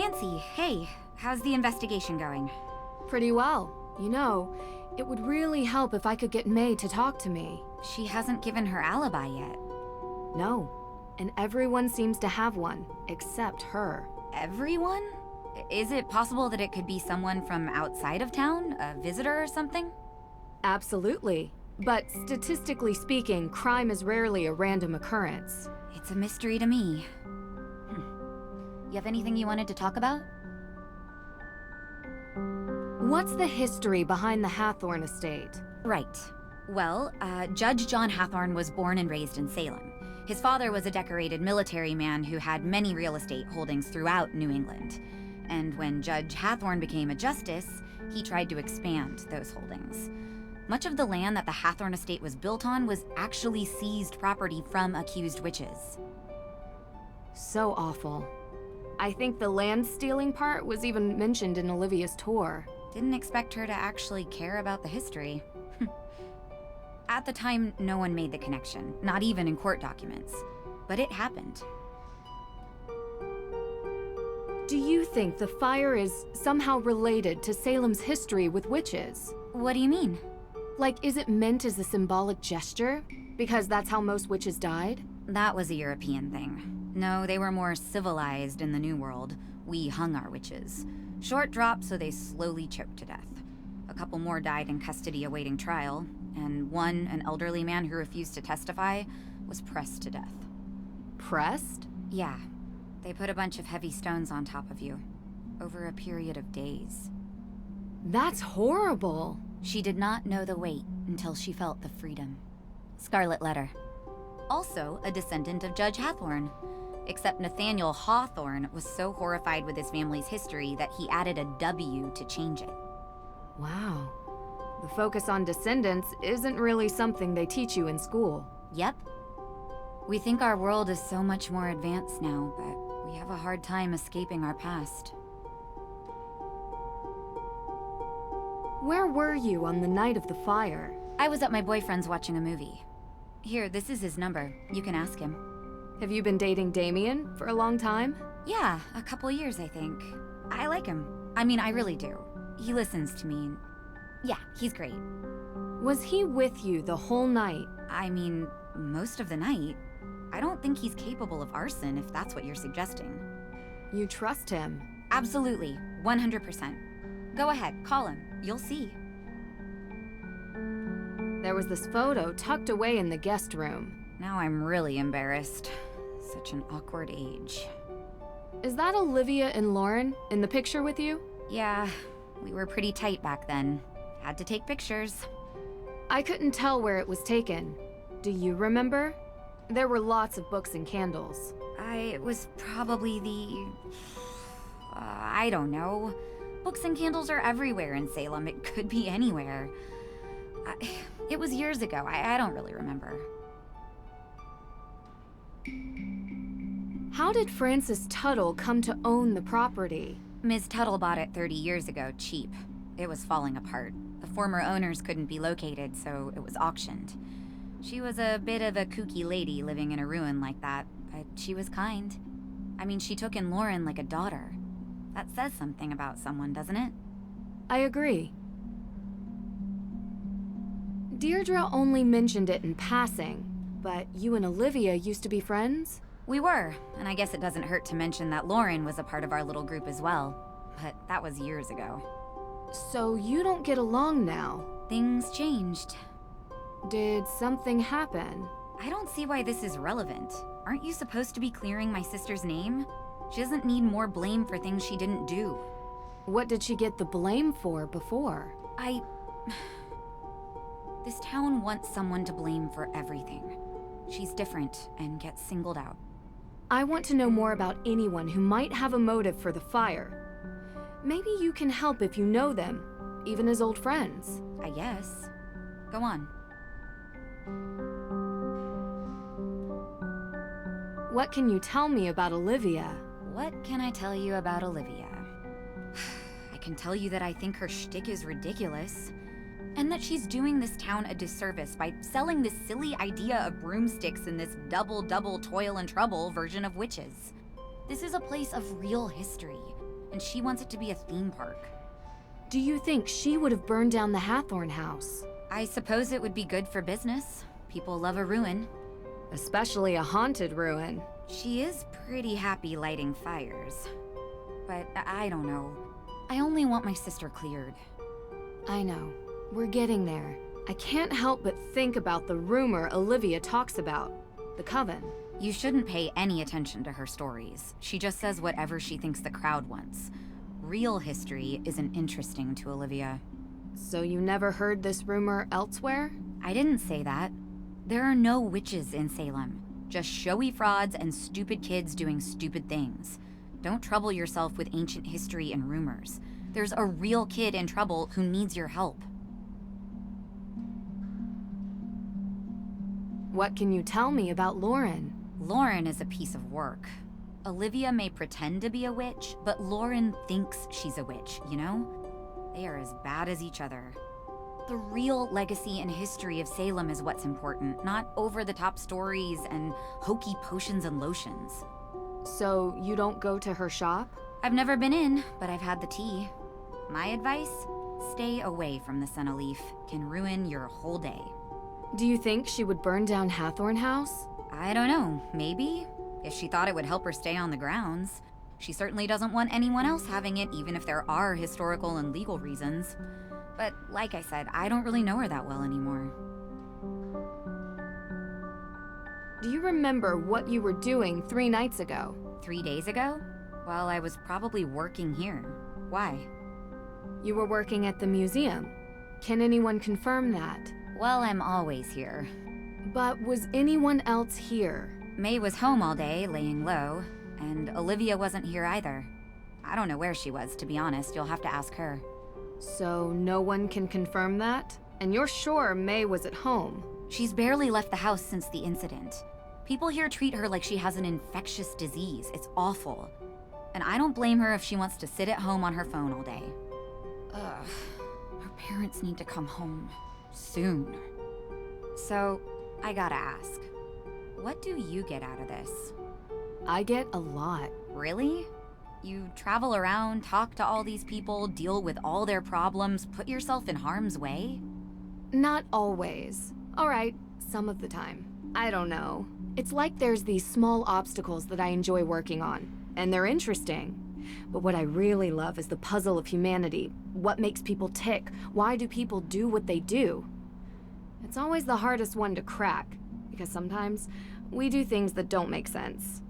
Nancy, hey, how's the investigation going? Pretty well. You know, it would really help if I could get Mei to talk to me. She hasn't given her alibi yet. No, and everyone seems to have one, except her. Everyone? Is it possible that it could be someone from outside of town? A visitor or something? Absolutely. But statistically speaking, crime is rarely a random occurrence. It's a mystery to me. You have anything you wanted to talk about? What's the history behind the Hathorne estate? Right. Well, Judge John Hathorne was born and raised in Salem. His father was a decorated military man who had many real estate holdings throughout New England. And when Judge Hathorne became a justice, he tried to expand those holdings. Much of the land that the Hathorne estate was built on was actually seized property from accused witches. So awful. I think the land stealing part was even mentioned in Olivia's tour. Didn't expect her to actually care about the history. At the time, no one made the connection, not even in court documents. But it happened. Do you think the fire is somehow related to Salem's history with witches? What do you mean? Like, is it meant as a symbolic gesture? Because that's how most witches died? That was a European thing. No, they were more civilized in the New World. We hung our witches. Short drop, so they slowly choked to death. A couple more died in custody awaiting trial, and one, an elderly man who refused to testify, was pressed to death. Pressed? Yeah. They put a bunch of heavy stones on top of you, over a period of days. That's horrible. She did not know the weight until she felt the freedom. Scarlet Letter. Also a descendant of Judge Hathorne. Except Nathaniel Hawthorne was so horrified with his family's history that he added a W to change it. Wow. The focus on descendants isn't really something they teach you in school. Yep. We think our world is so much more advanced now, but we have a hard time escaping our past. Where were you on the night of the fire? I was at my boyfriend's watching a movie. Here, this is his number. You can ask him. Have you been dating Damien for a long time? Yeah, a couple years, I think. I like him. I mean, I really do. He listens to me. Yeah, he's great. Was he with you the whole night? I mean, most of the night. I don't think he's capable of arson, if that's what you're suggesting. You trust him? Absolutely, 100%. Go ahead, call him. You'll see. There was this photo tucked away in the guest room. Now I'm really embarrassed. Such an awkward age. Is that Olivia and Lauren in the picture with you? Yeah, we were pretty tight back then. Had to take pictures. I couldn't tell where it was taken. Do you remember? There were lots of books and candles. It was probably the... I don't know. Books and candles are everywhere in Salem. It could be anywhere. It was years ago. I don't really remember. How did Frances Tuttle come to own the property? Ms. Tuttle bought it 30 years ago, cheap. It was falling apart. The former owners couldn't be located, so it was auctioned. She was a bit of a kooky lady living in a ruin like that, but she was kind. I mean, she took in Lauren like a daughter. That says something about someone, doesn't it? I agree. Deirdre only mentioned it in passing, but you and Olivia used to be friends? We were, and I guess it doesn't hurt to mention that Lauren was a part of our little group as well. But that was years ago. So you don't get along now? Things changed. Did something happen? I don't see why this is relevant. Aren't you supposed to be clearing my sister's name? She doesn't need more blame for things she didn't do. What did she get the blame for before? This town wants someone to blame for everything. She's different and gets singled out. I want to know more about anyone who might have a motive for the fire. Maybe you can help if you know them, even as old friends. I guess. Go on. What can you tell me about Olivia? What can I tell you about Olivia? I can tell you that I think her shtick is ridiculous. And that she's doing this town a disservice by selling this silly idea of broomsticks in this double toil and trouble version of witches. This is a place of real history. and she wants it to be a theme park. Do you think she would have burned down the Hathorne House? I suppose it would be good for business. People love a ruin. Especially a haunted ruin. She is pretty happy lighting fires. But I don't know. I only want my sister cleared. I know. We're getting there. I can't help but think about the rumor Olivia talks about. The coven. You shouldn't pay any attention to her stories. She just says whatever she thinks the crowd wants. Real history isn't interesting to Olivia. So you never heard this rumor elsewhere? I didn't say that. There are no witches in Salem. Just showy frauds and stupid kids doing stupid things. Don't trouble yourself with ancient history and rumors. There's a real kid in trouble who needs your help. What can you tell me about Lauren? Lauren is a piece of work. Olivia may pretend to be a witch, but Lauren thinks she's a witch, you know? They are as bad as each other. The real legacy and history of Salem is what's important, not over-the-top stories and hokey potions and lotions. So you don't go to her shop? I've never been in, but I've had the tea. My advice? Stay away from the Senna Leaf. Can ruin your whole day. Do you think she would burn down Hathorne House? I don't know, maybe? If she thought it would help her stay on the grounds. She certainly doesn't want anyone else having it, even if there are historical and legal reasons. But like I said, I don't really know her that well anymore. Do you remember what you were doing 3 nights ago? 3 days ago? Well, I was probably working here. Why? You were working at the museum. Can anyone confirm that? Well, I'm always here. But was anyone else here? Mei was home all day, laying low, and Olivia wasn't here either. I don't know where she was, to be honest. You'll have to ask her. So no one can confirm that? And you're sure Mei was at home? She's barely left the house since the incident. People here treat her like she has an infectious disease. It's awful. And I don't blame her if she wants to sit at home on her phone all day. Ugh. Her parents need to come home. Soon. So, I gotta ask. What do you get out of this? I get a lot. Really? You travel around, talk to all these people, deal with all their problems, put yourself in harm's way? Not always. All right, some of the time. I don't know. It's like there's these small obstacles that I enjoy working on, and they're interesting. But what I really love is the puzzle of humanity. What makes people tick? Why do people do what they do? It's always the hardest one to crack, because sometimes we do things that don't make sense.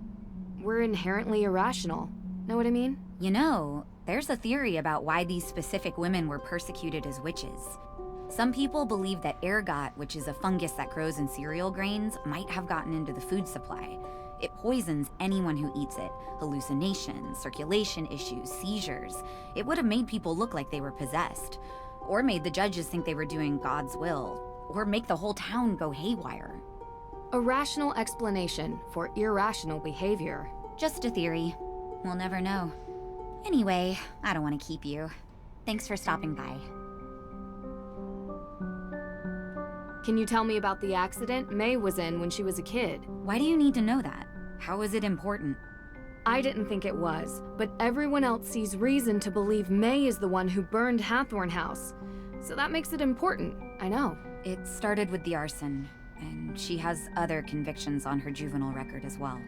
We're inherently irrational. Know what I mean? You know, there's a theory about why these specific women were persecuted as witches. Some people believe that ergot, which is a fungus that grows in cereal grains, might have gotten into the food supply. It poisons anyone who eats it. Hallucinations, circulation issues, seizures. It would have made people look like they were possessed. Or made the judges think they were doing God's will. Or make the whole town go haywire. A rational explanation for irrational behavior. Just a theory. We'll never know. Anyway, I don't want to keep you. Thanks for stopping by. Can you tell me about the accident Mei was in when she was a kid? Why do you need to know that? How is it important? I didn't think it was, but everyone else sees reason to believe Mei is the one who burned Hathorne House. So that makes it important, I know. It started with the arson, and she has other convictions on her juvenile record as well.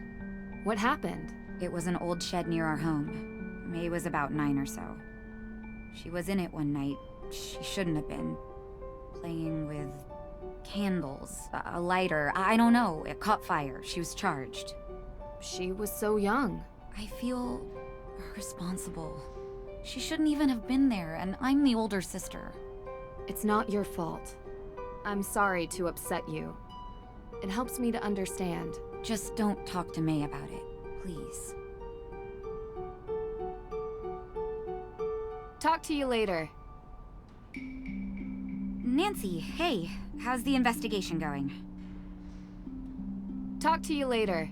What happened? It was an old shed near our home. Mei was about 9 or so. She was in it one night. She shouldn't have been. Playing with candles, a lighter, I don't know. It caught fire. She was charged. She was so young. I feel responsible. She shouldn't even have been there, and I'm the older sister. It's not your fault. I'm sorry to upset you. It helps me to understand. Just don't talk to Mei about it, please. Talk to you later. Nancy, hey, how's the investigation going? Talk to you later.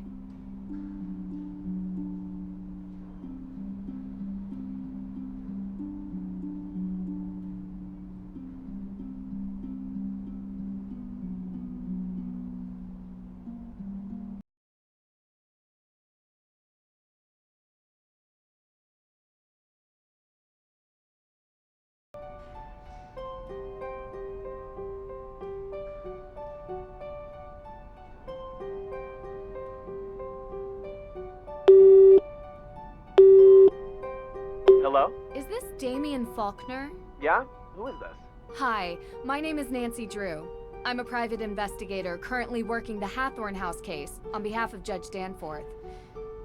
Hello? Is this Damien Faulkner? Yeah? Who is this? Hi, my name is Nancy Drew. I'm a private investigator currently working the Hathorne House case on behalf of Judge Danforth.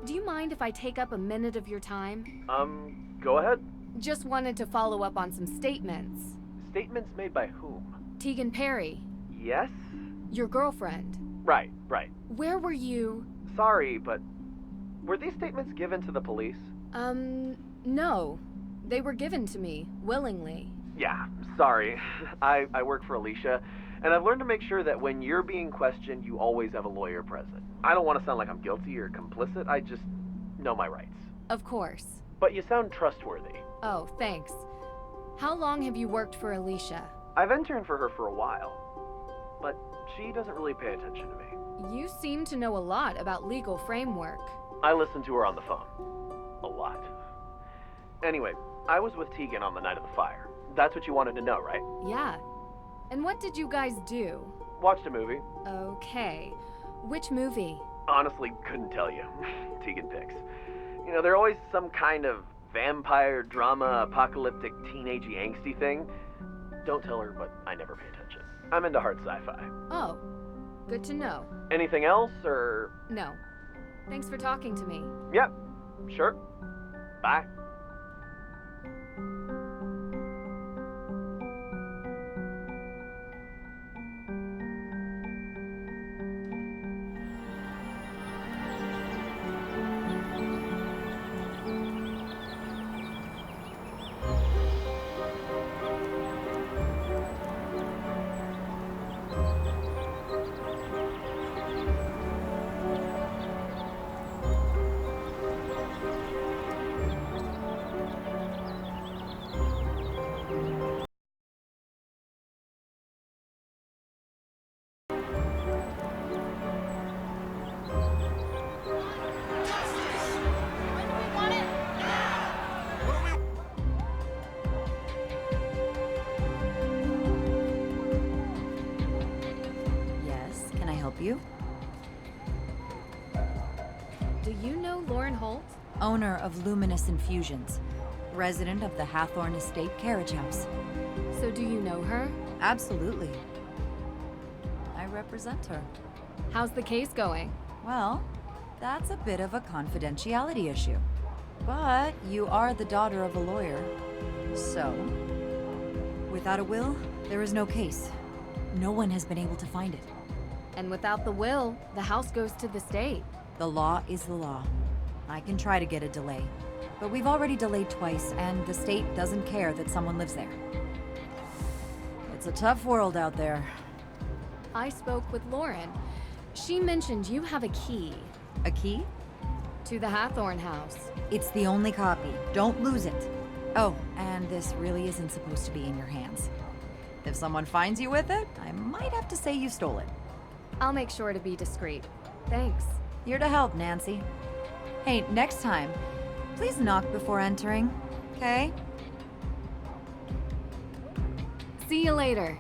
Do you mind if I take up a minute of your time? Go ahead. Just wanted to follow up on some statements. Statements made by whom? Mei Parry, Yes? your girlfriend. Right. Where were you? Sorry, but were these statements given to the police? No. They were given to me, willingly. Yeah, sorry. I work for Alicia, and I've learned to make sure that when you're being questioned, you always have a lawyer present. I don't want to sound like I'm guilty or complicit, I just know my rights. Of course. But you sound trustworthy. Oh, thanks. How long have you worked for Alicia? I've interned for her for a while, but she doesn't really pay attention to me. You seem to know a lot about legal framework. I listen to her on the phone. A lot. Anyway, I was with Tegan on the night of the fire. That's what you wanted to know, right? Yeah. And what did you guys do? Watched a movie. Okay. Which movie? Honestly, couldn't tell you. Tegan picks. You know, they're always some kind of vampire, drama, apocalyptic, teenagey, angsty thing. Don't tell her, but I never pay attention. I'm into hard sci-fi. Oh, good to know. Anything else, or...? No. Thanks for talking to me. Yep, sure. Bye. You? Do you know Lauren Holt? Owner of Luminous Infusions, resident of the Hathorne Estate Carriage House. So do you know her? Absolutely. I represent her. How's the case going? Well, that's a bit of a confidentiality issue. But you are the daughter of a lawyer, so... Without a will, there is no case. No one has been able to find it. And without the will, the house goes to the state. The law is the law. I can try to get a delay, but we've already delayed twice, and the state doesn't care that someone lives there. It's a tough world out there. I spoke with Lauren. She mentioned you have a key. A key? To the Hathorne House. It's the only copy. Don't lose it. Oh, and this really isn't supposed to be in your hands. If someone finds you with it, I might have to say you stole it. I'll make sure to be discreet. Thanks. Here to help, Nancy. Hey, next time, please knock before entering, okay? See you later.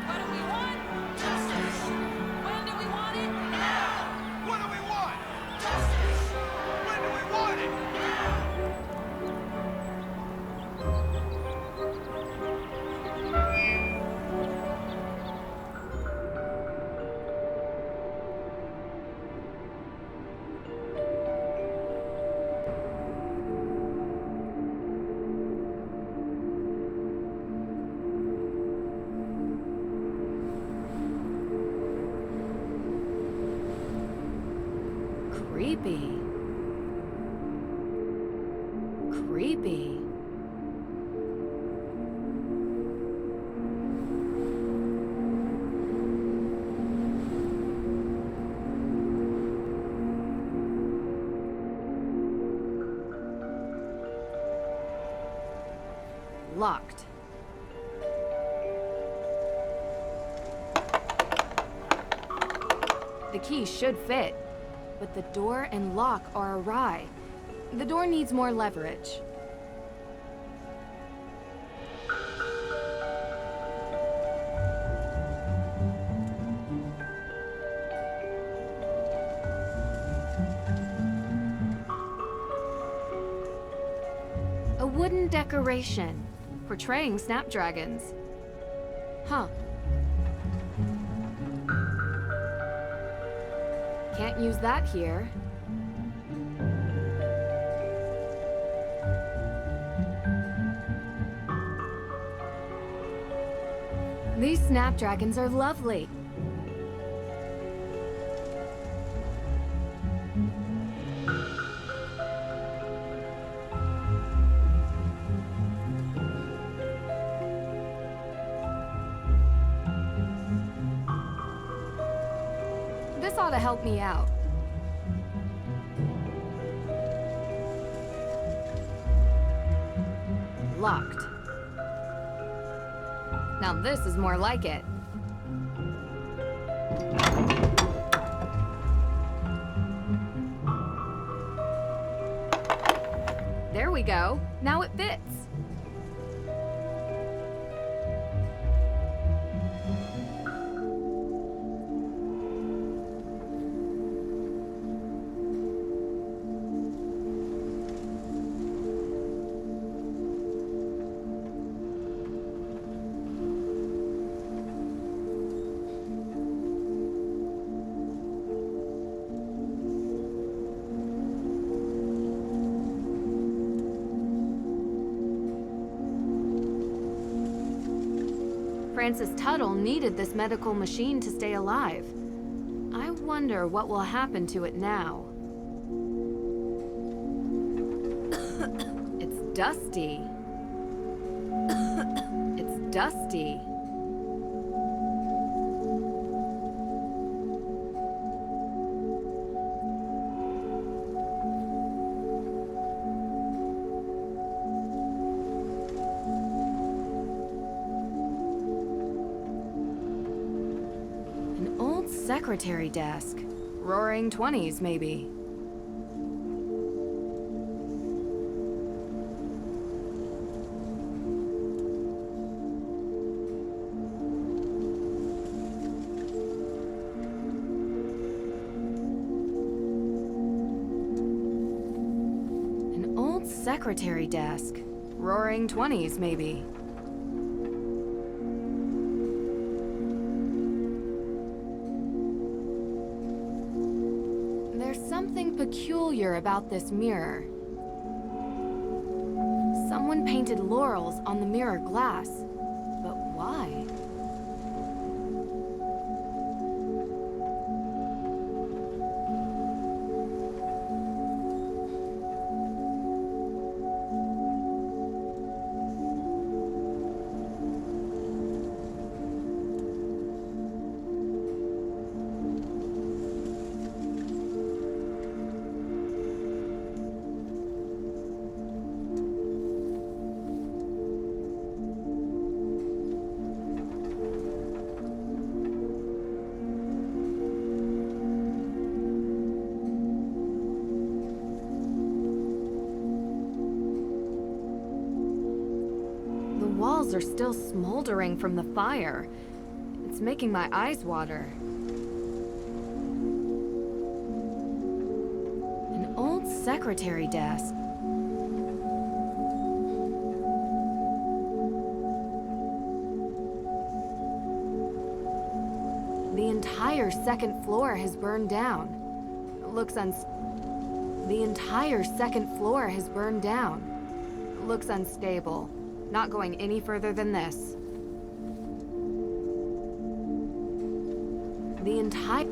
What do we want? Justice. When do we want it? Now. What do we want? Justice. When do we want it? Creepy. Creepy. Locked. The key should fit, but the door and lock are awry. The door needs more leverage. A wooden decoration, portraying snapdragons. Huh. Can't use that here. These snapdragons are lovely. This ought to help me out. Locked. Now this is more like it. There we go. Now it fits. Frances Tuttle needed this medical machine to stay alive. I wonder what will happen to it now. It's dusty. It's dusty. Secretary desk. Roaring 20s, maybe. An old secretary desk. Roaring 20s, maybe. Something peculiar about this mirror. Someone painted laurels on the mirror glass, but why? The walls are still smoldering from the fire. It's making my eyes water. An old secretary desk. The entire second floor has burned down. The entire second floor has burned down. Looks unstable. Not going any further than this. The entire...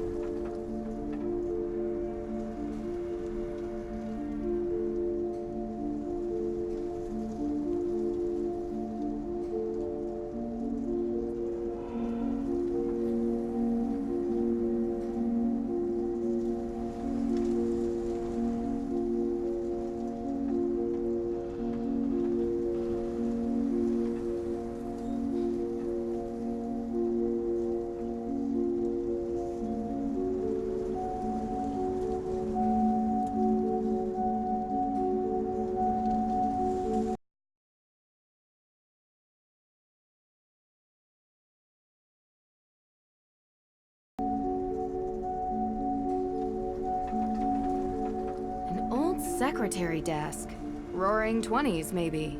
secretary desk. Roaring 20s, maybe.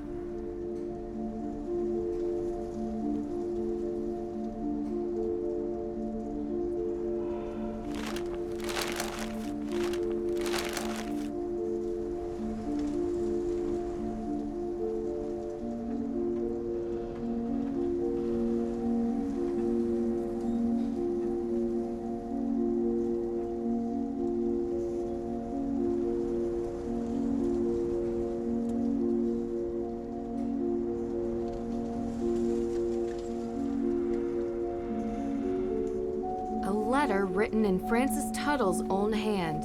A letter written in Frances Tuttle's own hand.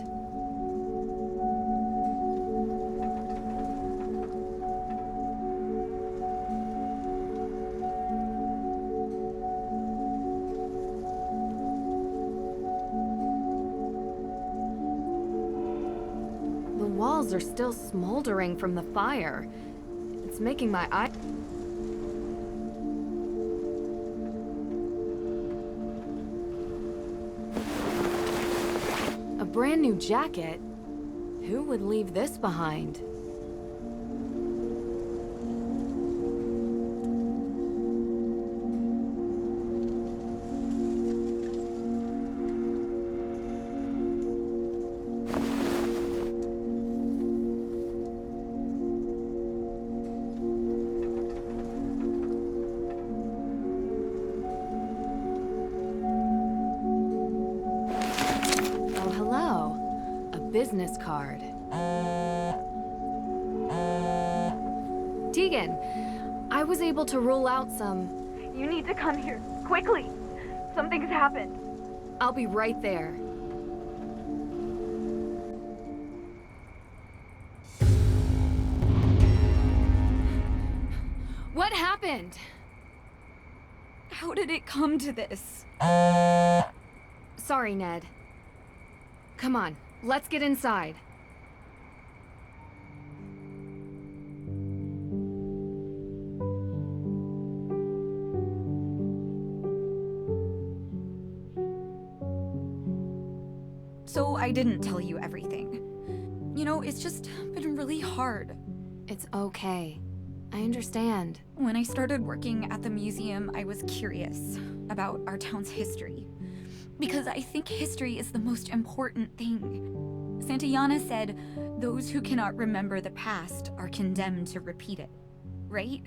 The walls are still smoldering from the fire. It's making my eye... A brand new jacket? Who would leave this behind? Oh, hello. A business card. Tegan, I was able to rule out some... You need to come here, quickly. Something's happened. I'll be right there. What happened? How did it come to this? Sorry, Ned. Come on, let's get inside. So I didn't tell you everything. You know, it's just been really hard. It's okay. I understand. When I started working at the museum, I was curious about our town's history. Because I think history is the most important thing. Santayana said, those who cannot remember the past are condemned to repeat it. Right?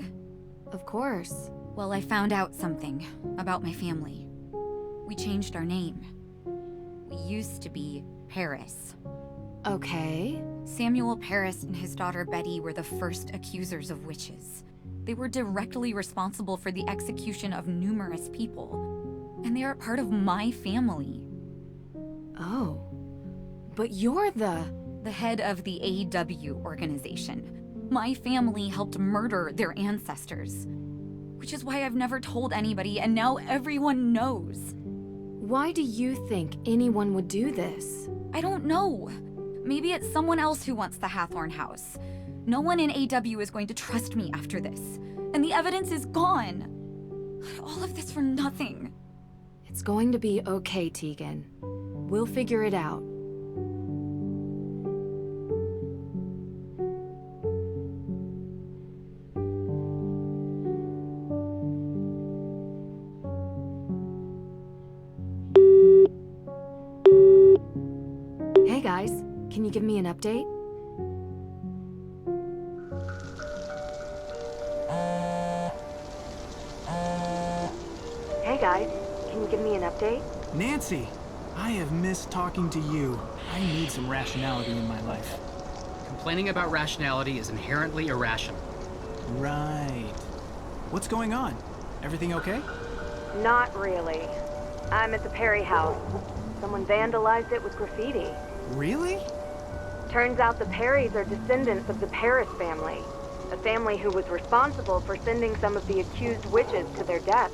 Of course. Well, I found out something about my family. We changed our name. We used to be Paris. Okay. Samuel Paris and his daughter Betty were the first accusers of witches. They were directly responsible for the execution of numerous people. And they are part of my family. Oh. But you're the head of the AW organization. My family helped murder their ancestors. Which is why I've never told anybody, and now everyone knows. Why do you think anyone would do this? I don't know. Maybe it's someone else who wants the Hathorne House. No one in AW is going to trust me after this. And the evidence is gone. All of this for nothing. It's going to be okay, Tegan. We'll figure it out. Hey guys, can you give me an update? Hey guys, can you give me an update? Nancy, I have missed talking to you. I need some rationality in my life. Complaining about rationality is inherently irrational. Right. What's going on? Everything okay? Not really. I'm at the Parry house. Someone vandalized it with graffiti. Really? Turns out the Parrys are descendants of the Paris family. A family who was responsible for sending some of the accused witches to their deaths.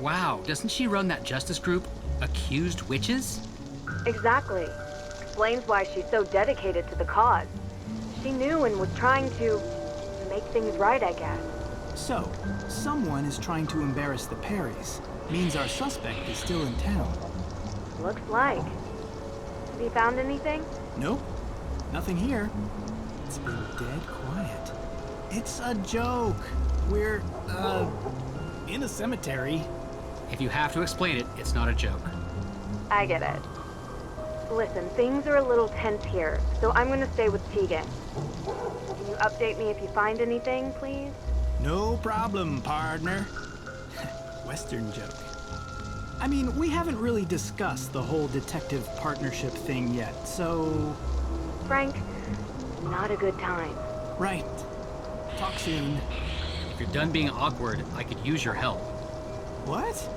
Wow, doesn't she run that justice group, Accused Witches? Exactly. Explains why she's so dedicated to the cause. She knew and was trying to make things right, I guess. So, someone is trying to embarrass the Parrys. Means our suspect is still in town. Looks like. Have you found anything? Nope. Nothing here. It's been dead quiet. It's a joke. We're, in a cemetery. If you have to explain it, it's not a joke. I get it. Listen, things are a little tense here, so I'm gonna stay with Tegan. Can you update me if you find anything, please? No problem, partner. Western joke. I mean, we haven't really discussed the whole detective partnership thing yet, so... Frank, not a good time. Right. Talk soon. If you're done being awkward, I could use your help. What?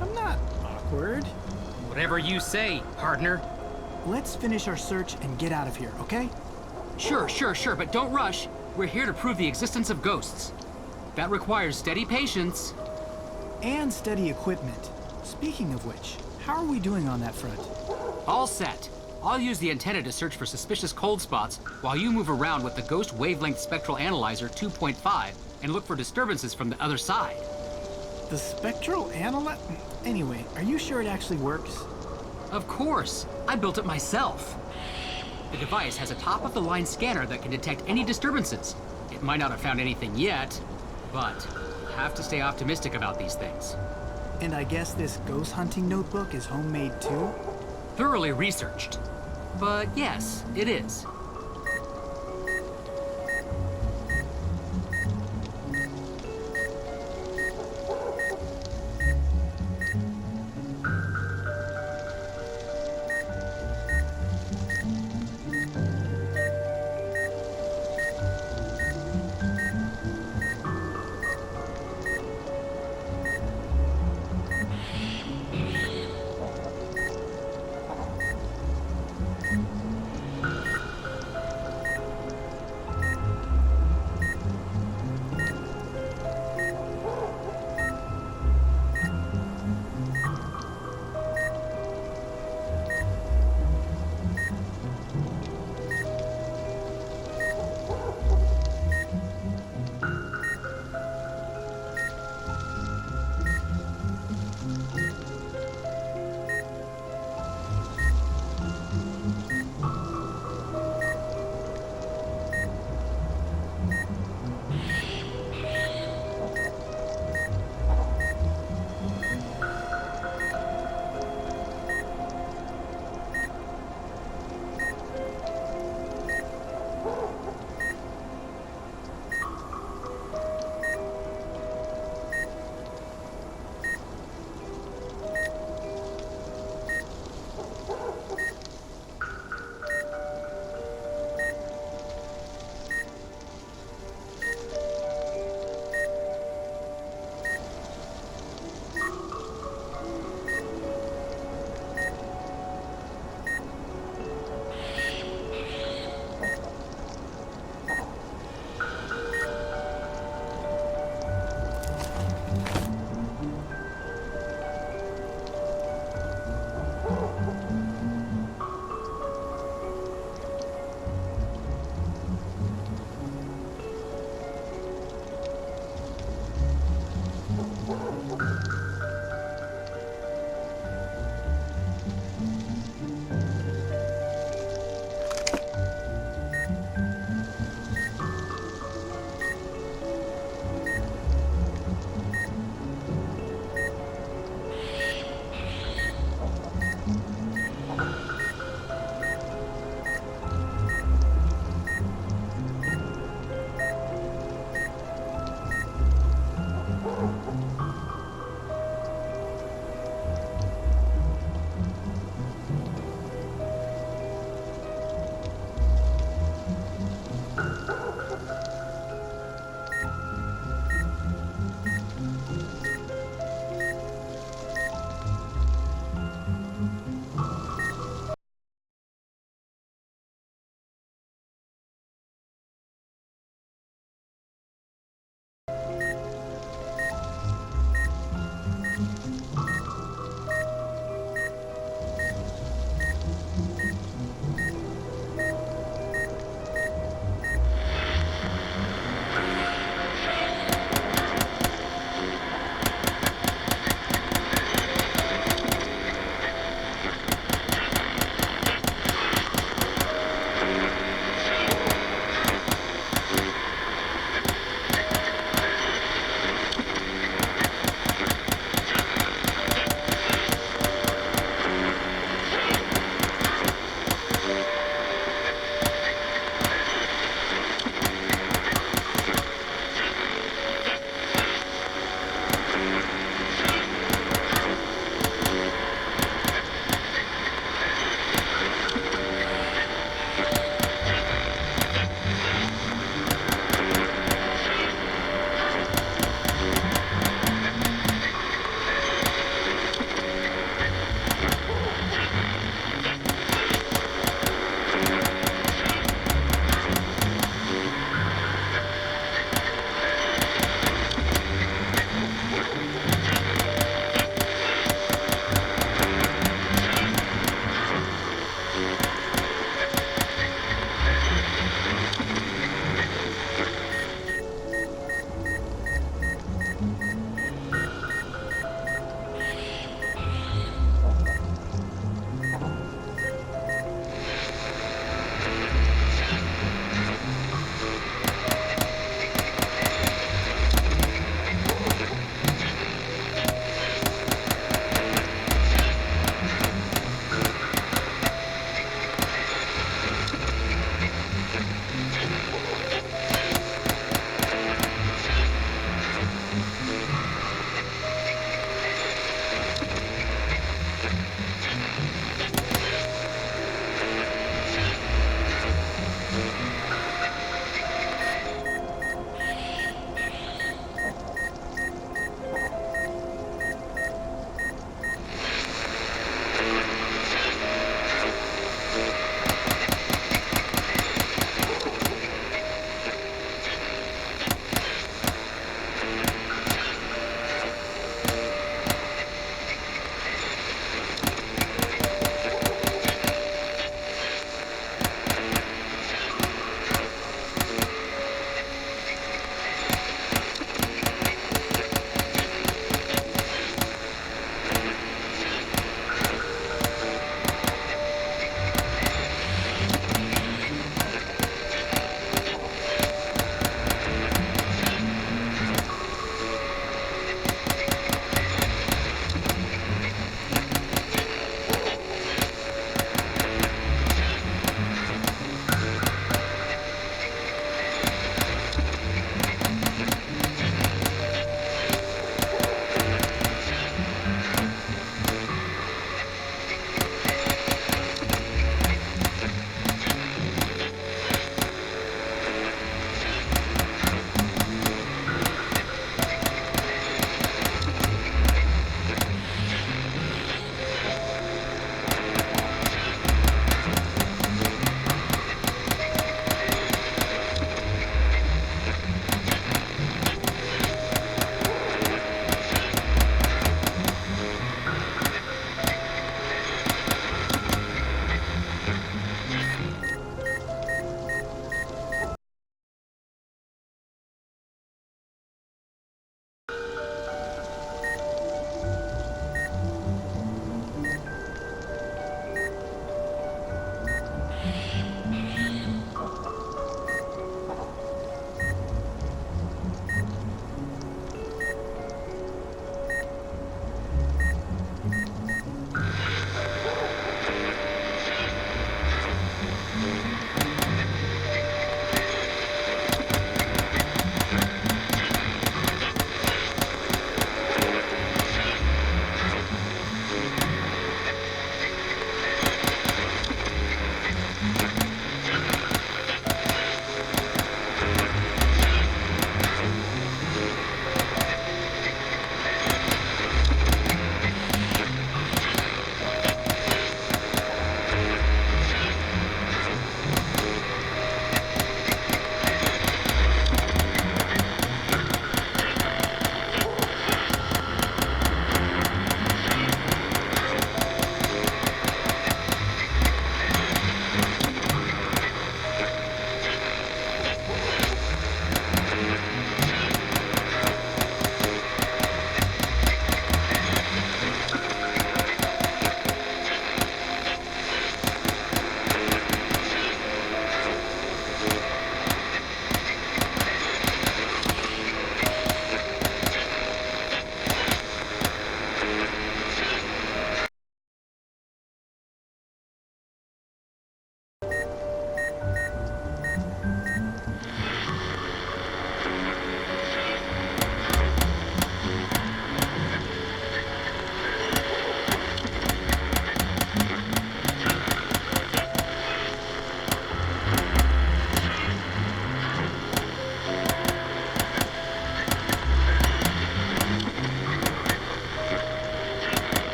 I'm not awkward. Whatever you say, partner. Let's finish our search and get out of here, okay? Sure, but don't rush. We're here to prove the existence of ghosts. That requires steady patience. And steady equipment. Speaking of which, how are we doing on that front? All set. I'll use the antenna to search for suspicious cold spots while you move around with the Ghost Wavelength Spectral Analyzer 2.5 and look for disturbances from the other side. The spectral analyzer? Anyway, are you sure it actually works? Of course. I built it myself. The device has a top-of-the-line scanner that can detect any disturbances. It might not have found anything yet, but you have to stay optimistic about these things. And I guess this ghost hunting notebook is homemade too? Thoroughly researched. But yes, it is.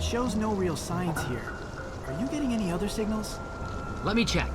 shows no real signs here. Are you getting any other signals? Let me check.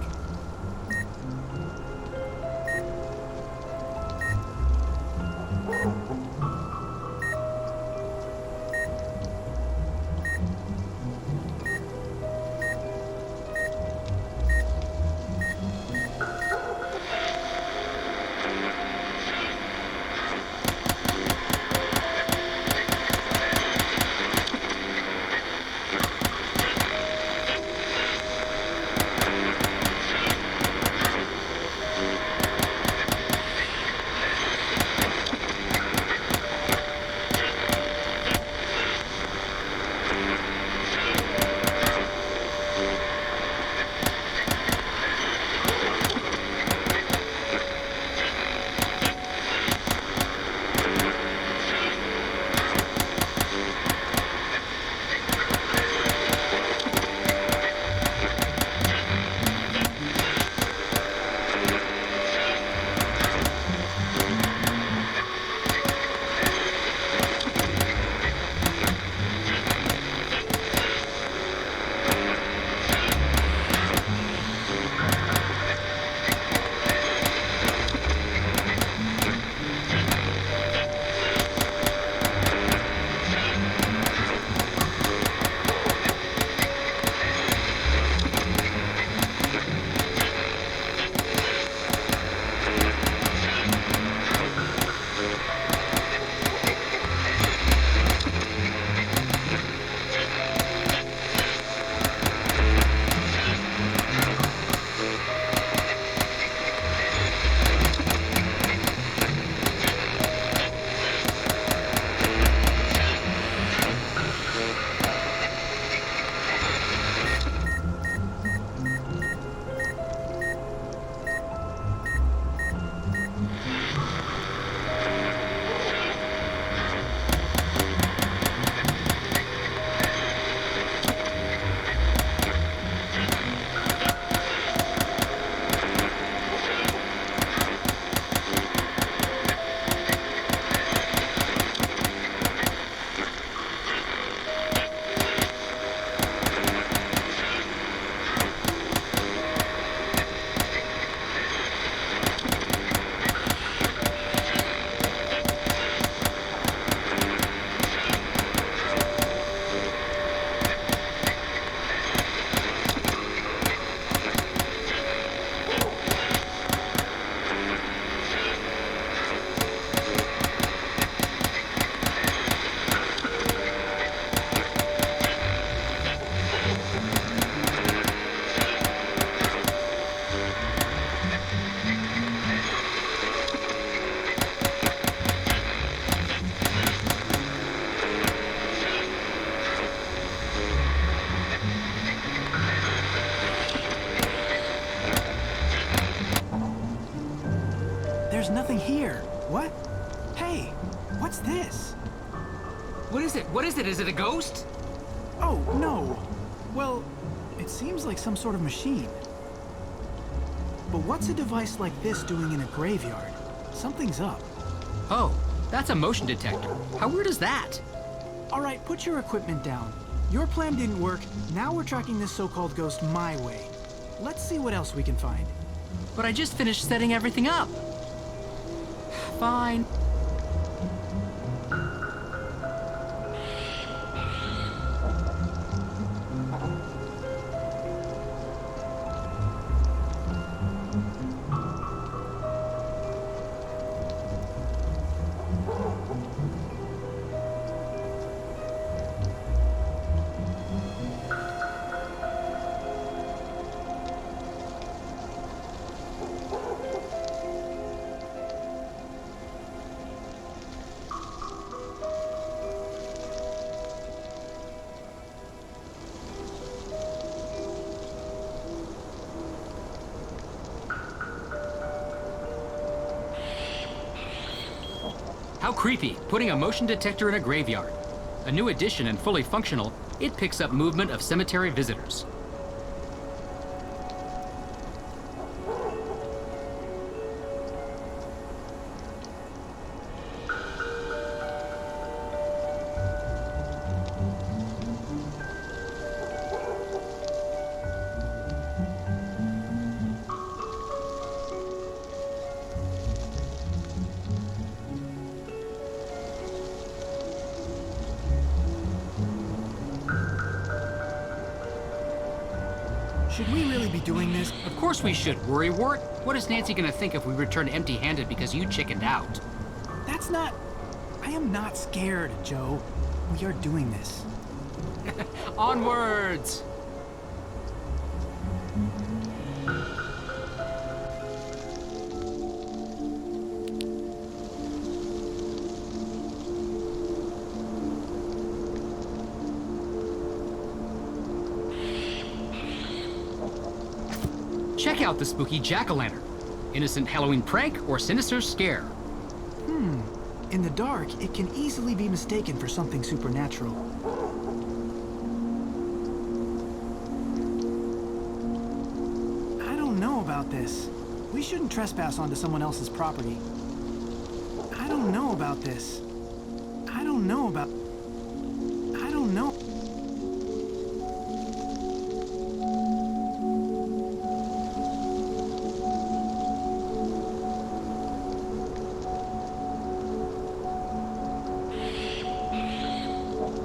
There's nothing here. What? Hey, what's this? What is it? What is it? Is it a ghost? Oh, no. Well, it seems like some sort of machine. But what's a device like this doing in a graveyard? Something's up. Oh, that's a motion detector. How weird is that? All right, put your equipment down. Your plan didn't work. Now we're tracking this so-called ghost my way. Let's see what else we can find. But I just finished setting everything up. Fine. How creepy, putting a motion detector in a graveyard. A new addition and fully functional, it picks up movement of cemetery visitors. Should we really be doing this? Of course we should, Worrywart. What is Nancy gonna think if we return empty-handed because you chickened out? That's not... I am not scared, Joe. We are doing this. Onwards! Check out the spooky jack-o'-lantern. Innocent Halloween prank or sinister scare? In the dark, it can easily be mistaken for something supernatural. I don't know about this. We shouldn't trespass onto someone else's property. I don't know about this. I don't know.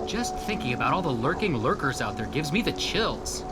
Just thinking about all the lurking lurkers out there gives me the chills.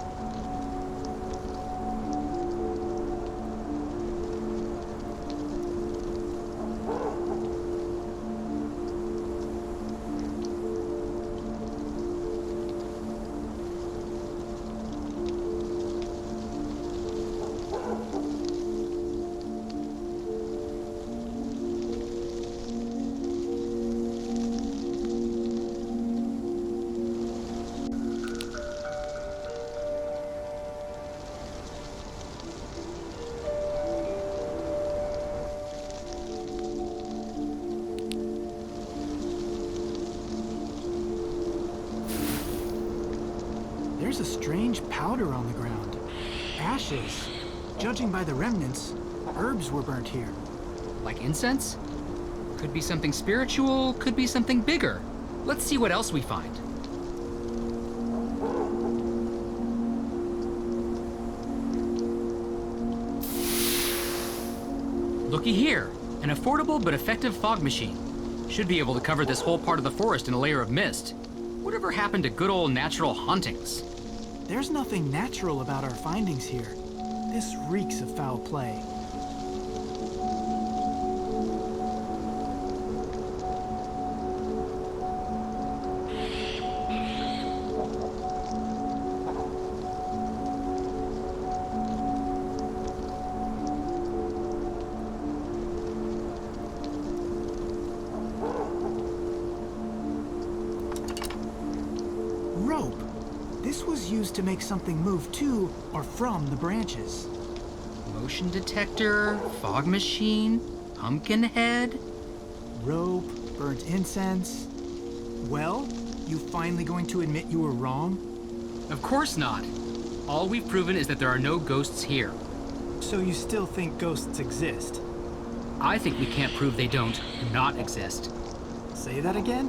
There's a strange powder on the ground. Ashes. Judging by the remnants, herbs were burnt here. Like incense? Could be something spiritual, could be something bigger. Let's see what else we find. Looky here, an affordable but effective fog machine. Should be able to cover this whole part of the forest in a layer of mist. Whatever happened to good old natural hauntings? There's nothing natural about our findings here. This reeks of foul play. Rope. This was used to make something move to or from the branches. Motion detector, fog machine, pumpkin head. Rope, burnt incense. Well, you finally going to admit you were wrong? Of course not. All we've proven is that there are no ghosts here. So you still think ghosts exist? I think we can't prove they don't not exist. Say that again?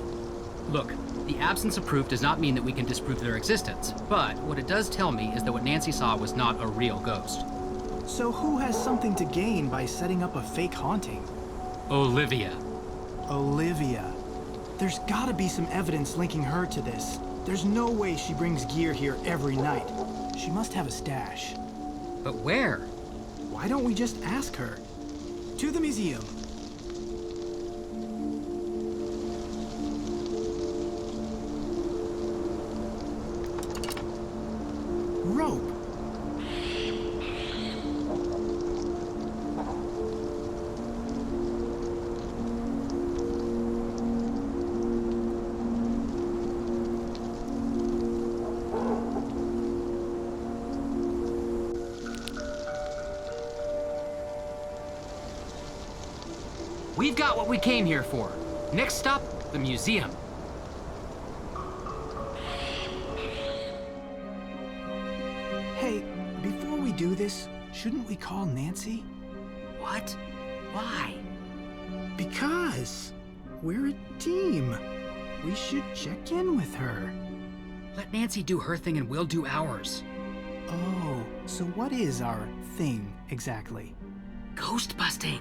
Look, the absence of proof does not mean that we can disprove their existence, but what it does tell me is that what Nancy saw was not a real ghost. So who has something to gain by setting up a fake haunting? Olivia. Olivia. There's gotta be some evidence linking her to this. There's no way she brings gear here every night. She must have a stash. But where? Why don't we just ask her? To the museum. Rope. We've got what we came here for. Next stop, the museum. Hey, before we do this, shouldn't we call Nancy? What? Why? Because we're a team. We should check in with her. Let Nancy do her thing and we'll do ours. Oh, so what is our thing exactly? Ghost busting.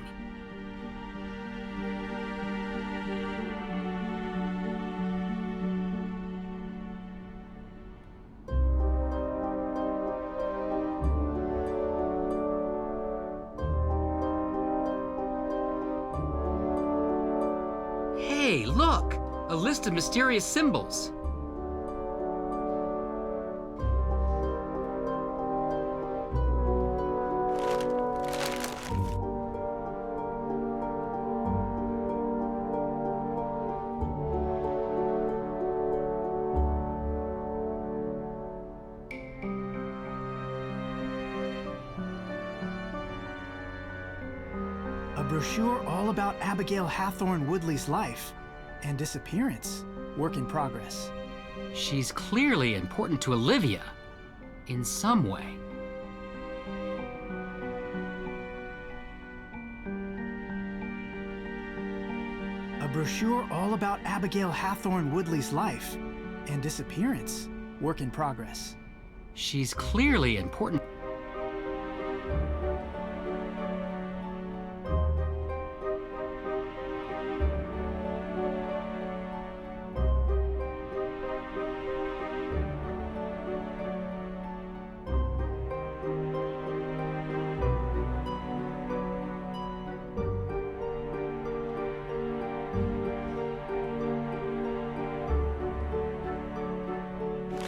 Hey, look! A list of mysterious symbols. A brochure all about Abigail Hathorne Woodley's life and disappearance. Work in progress. She's clearly important to Olivia. In some way. A brochure all about Abigail Hathorne Woodley's life and disappearance. Work in progress. She's clearly important.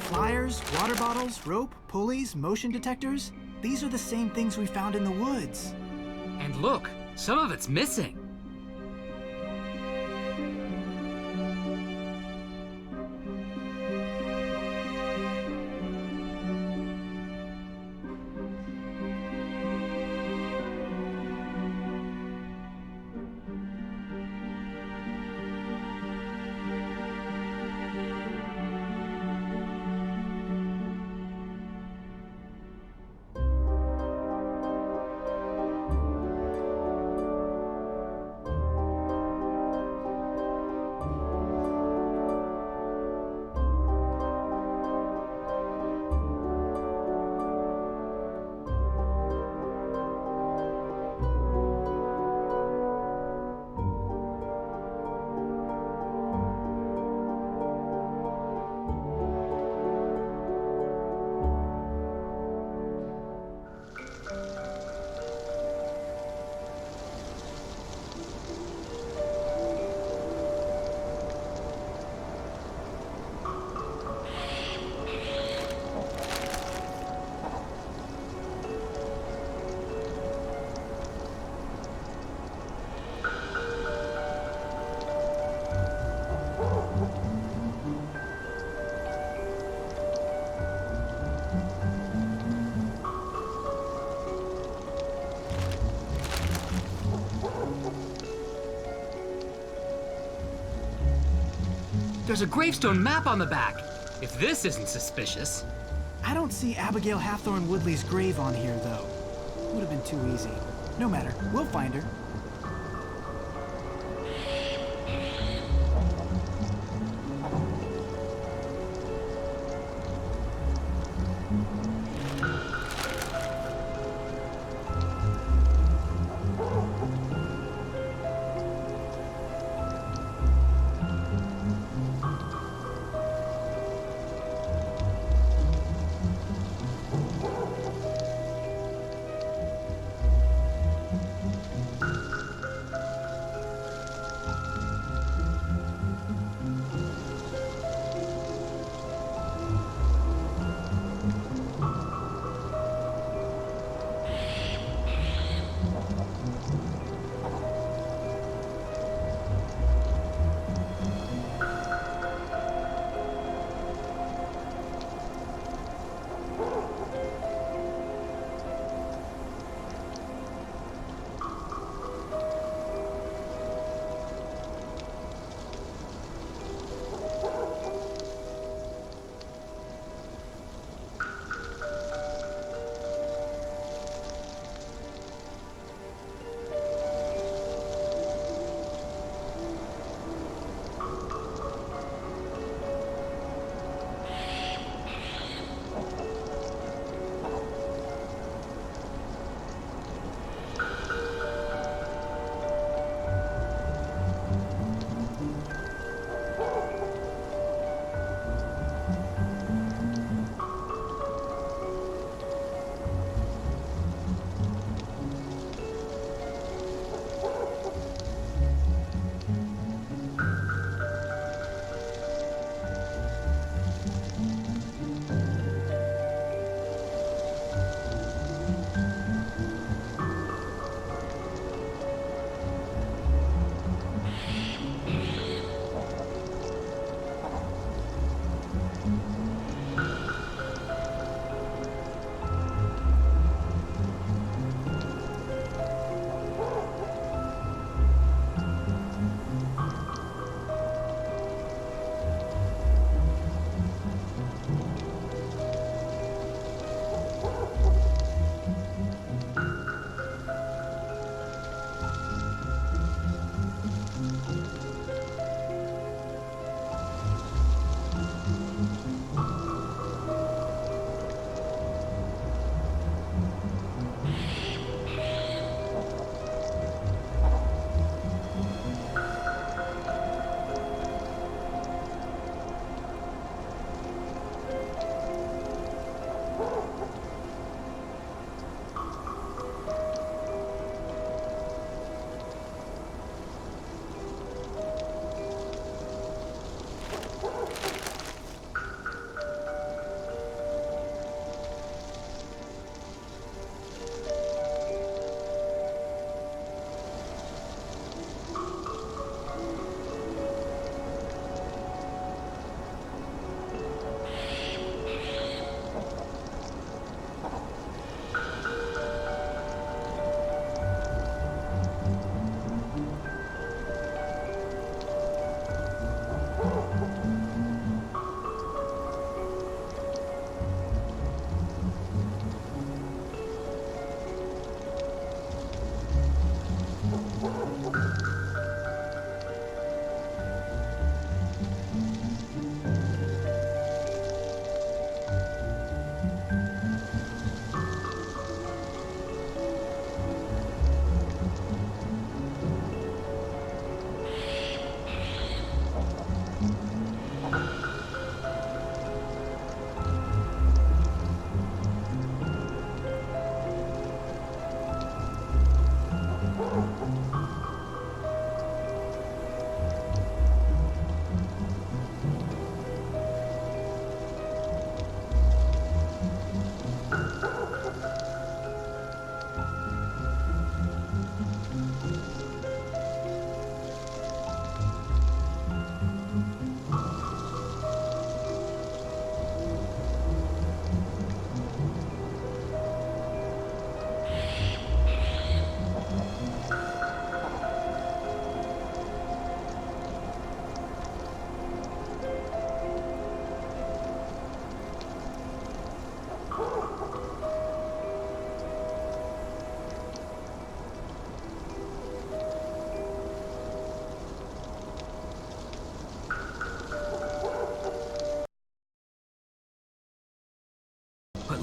Flyers, water bottles, rope, pulleys, motion detectors. These are the same things we found in the woods. And look, some of it's missing. There's a gravestone map on the back. If this isn't suspicious. I don't see Abigail Hathorne Woodley's grave on here, though. Would have been too easy. No matter, we'll find her.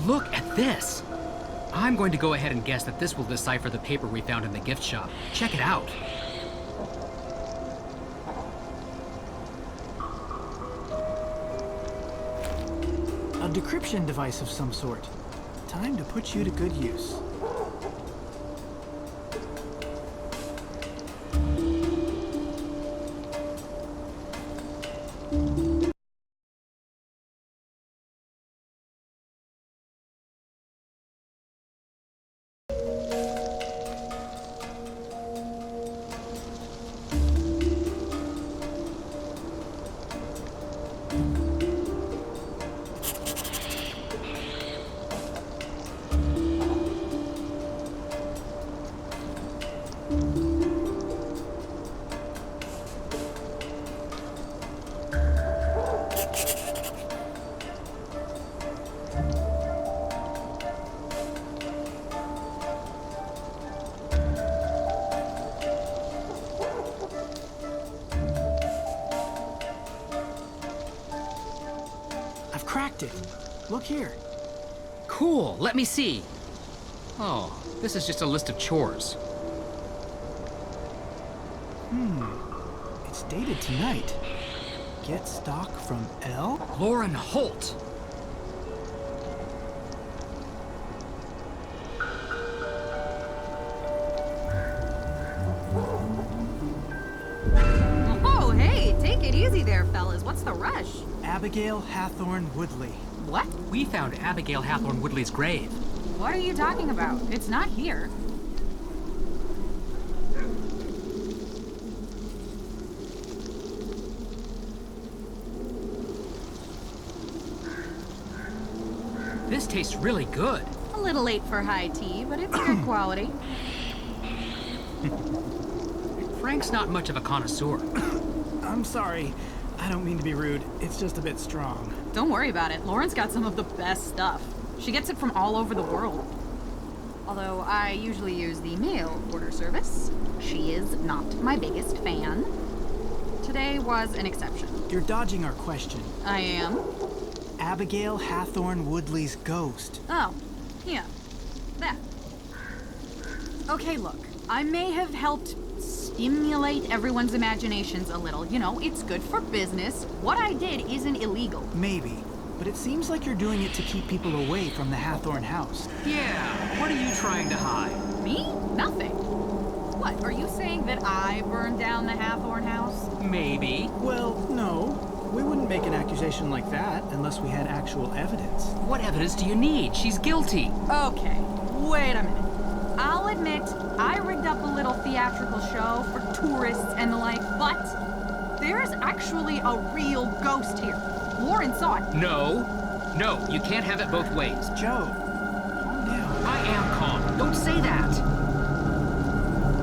Look at this! I'm going to go ahead and guess that this will decipher the paper we found in the gift shop. Check it out. A decryption device of some sort. Time to put you to good use. I've cracked it. Look here. Cool, let me see. Oh, this is just a list of chores. It's dated tonight. Get stock from L? Lauren Holt! Oh, hey, take it easy there, fellas. What's the rush? Abigail Hathorne Woodley. What? We found Abigail Hathorne Woodley's grave. What are you talking about? It's not here. This tastes really good. A little late for high tea, but it's good quality. Frank's not much of a connoisseur. I'm sorry. I don't mean to be rude. It's just a bit strong. Don't worry about it. Lauren's got some of the best stuff. She gets it from all over the world. Although I usually use the mail order service. She is not my biggest fan. Today was an exception. You're dodging our question. I am. Abigail Hathorne Woodley's ghost. Oh, yeah. That. Okay, look. I may have helped stimulate everyone's imaginations a little. You know, it's good for business. What I did isn't illegal. Maybe. But it seems like you're doing it to keep people away from the Hathorne House. Yeah, what are you trying to hide? Me? Nothing. What, are you saying that I burned down the Hathorne House? Maybe. Well, no. We wouldn't make an accusation like that unless we had actual evidence. What evidence do you need? She's guilty. Okay, wait a minute. I'll admit, I rigged up a little theatrical show for tourists and the like, but there's actually a real ghost here. Lauren saw it. No. No, you can't have it both ways. Joe, calm down. I am calm. Don't say that.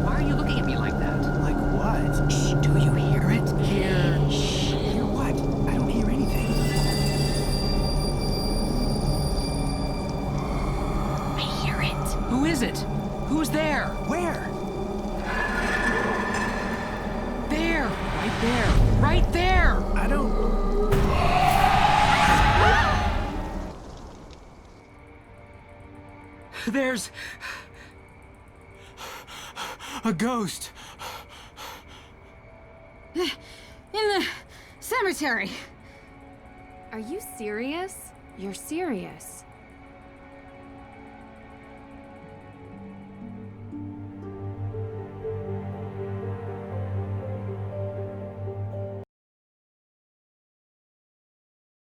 Why are you looking at me like that? Like what? Shh, do you hear it? Hear... Shh. Hear what? I don't hear anything. I hear it. Who is it? Who's there? Where? There! Right there! Right there! I don't... There's... a ghost. In the cemetery. Are you serious? You're serious.